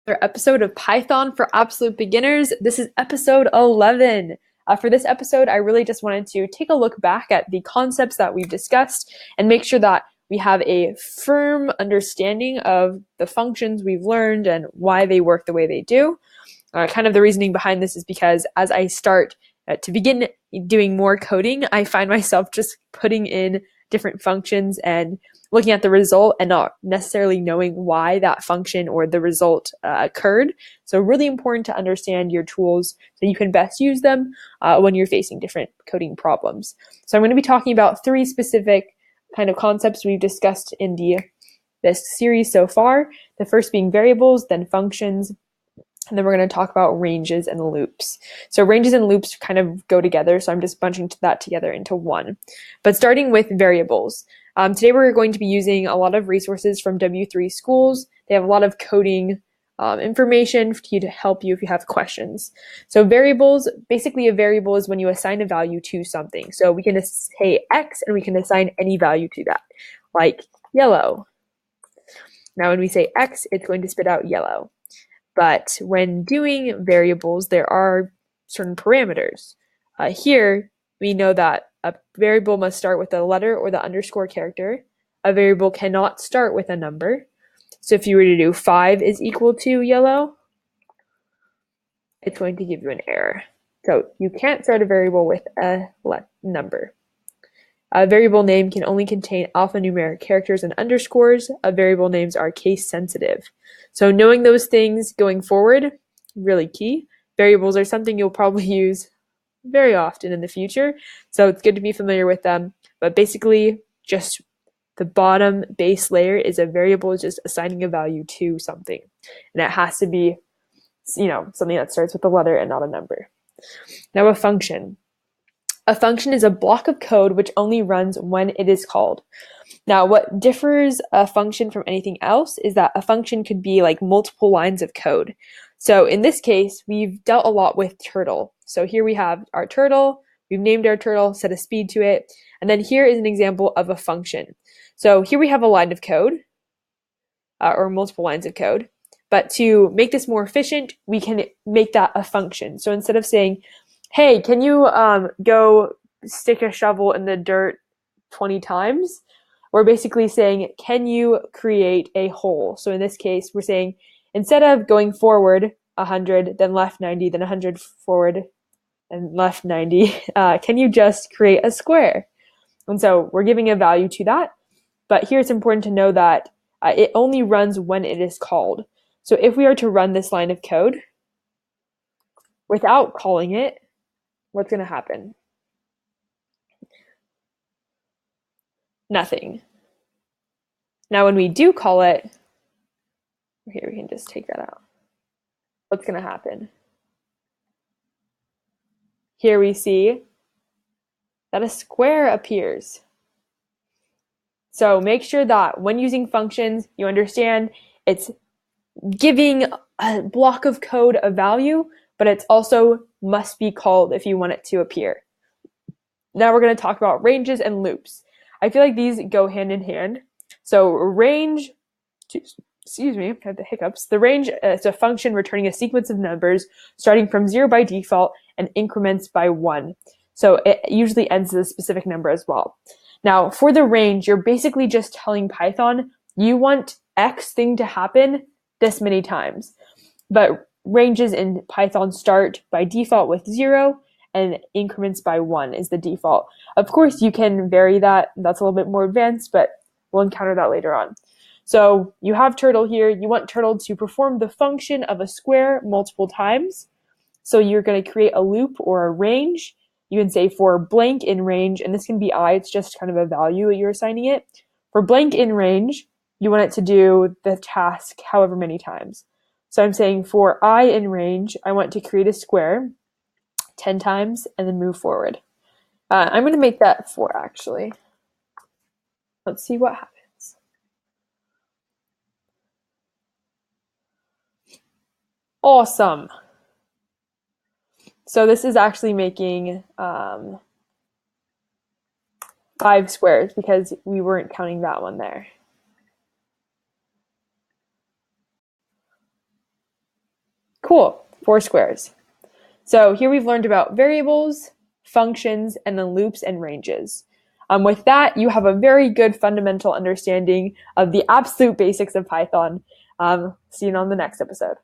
Another episode of Python for Absolute Beginners. This is episode 11. For this episode, I really just wanted to take a look back at the concepts that we've discussed and make sure that we have a firm understanding of the functions we've learned and why they work the way they do. Kind of the reasoning behind this is because as I start to begin doing more coding, I find myself just putting in different functions and looking at the result and not necessarily knowing why that function or the result occurred. So really important to understand your tools so you can best use them when you're facing different coding problems. So I'm going to be talking about three specific kind of concepts we've discussed in this series so far. The first being variables, then functions, and then we're going to talk about ranges and loops. So ranges and loops kind of go together, so I'm just bunching that together into one. But starting with variables. Today we're going to be using a lot of resources from W3 Schools. They have a lot of coding information for you to help you if you have questions. So variables, basically a variable is when you assign a value to something. So we can say X and we can assign any value to that, like yellow. Now when we say X, it's going to spit out yellow. But when doing variables, there are certain parameters. Here, we know that a variable must start with a letter or the underscore character. A variable cannot start with a number. So if you were to do 5 is equal to yellow, it's going to give you an error. So you can't start a variable with a number. A variable name can only contain alphanumeric characters and underscores. Variable names are case sensitive. So knowing those things going forward, really key. Variables are something you'll probably use very often in the future, so it's good to be familiar with them. But basically, just the bottom base layer is a variable, is just assigning a value to something. And it has to be, something that starts with a letter and not a number. Now a function. A function is a block of code which only runs when it is called. Now, what differs a function from anything else is that a function could be like multiple lines of code. So in this case, we've dealt a lot with turtle. So here we have our turtle, we've named our turtle, set a speed to it, and then here is an example of a function. So here we have a line of code, or multiple lines of code, but to make this more efficient, we can make that a function. So instead of saying, hey, can you go stick a shovel in the dirt 20 times? We're basically saying, can you create a hole? So in this case, we're saying, instead of going forward 100, then left 90, then 100 forward and left 90, can you just create a square? And so we're giving a value to that. But here it's important to know that it only runs when it is called. So if we are to run this line of code without calling it, what's going to happen? Nothing. Now, when we do call it, here we can just take that out. What's going to happen? Here we see that a square appears. So make sure that when using functions, you understand it's giving a block of code a value, but it's also must be called if you want it to appear. Now we're going to talk about ranges and loops. I feel like these go hand in hand. So range, excuse me, I have the hiccups. The range is a function returning a sequence of numbers starting from 0 by default and increments by 1. So it usually ends with a specific number as well. Now for the range, you're basically just telling Python you want X thing to happen this many times. But ranges in Python start by default with 0 and increments by 1 is the default. Of course, you can vary that. That's a little bit more advanced, but we'll encounter that later on. So you have turtle here. You want turtle to perform the function of a square multiple times. So you're going to create a loop or a range. You can say for blank in range, and this can be I, it's just kind of a value that you're assigning it. For blank in range, you want it to do the task however many times. So I'm saying for I in range, I want to create a square 10 times and then move forward. I'm going to make that 4 actually. Let's see what happens. Awesome. So this is actually making 5 squares because we weren't counting that one there. Cool, 4 squares. So here we've learned about variables, functions, and then loops and ranges. With that, you have a very good fundamental understanding of the absolute basics of Python. See you on the next episode.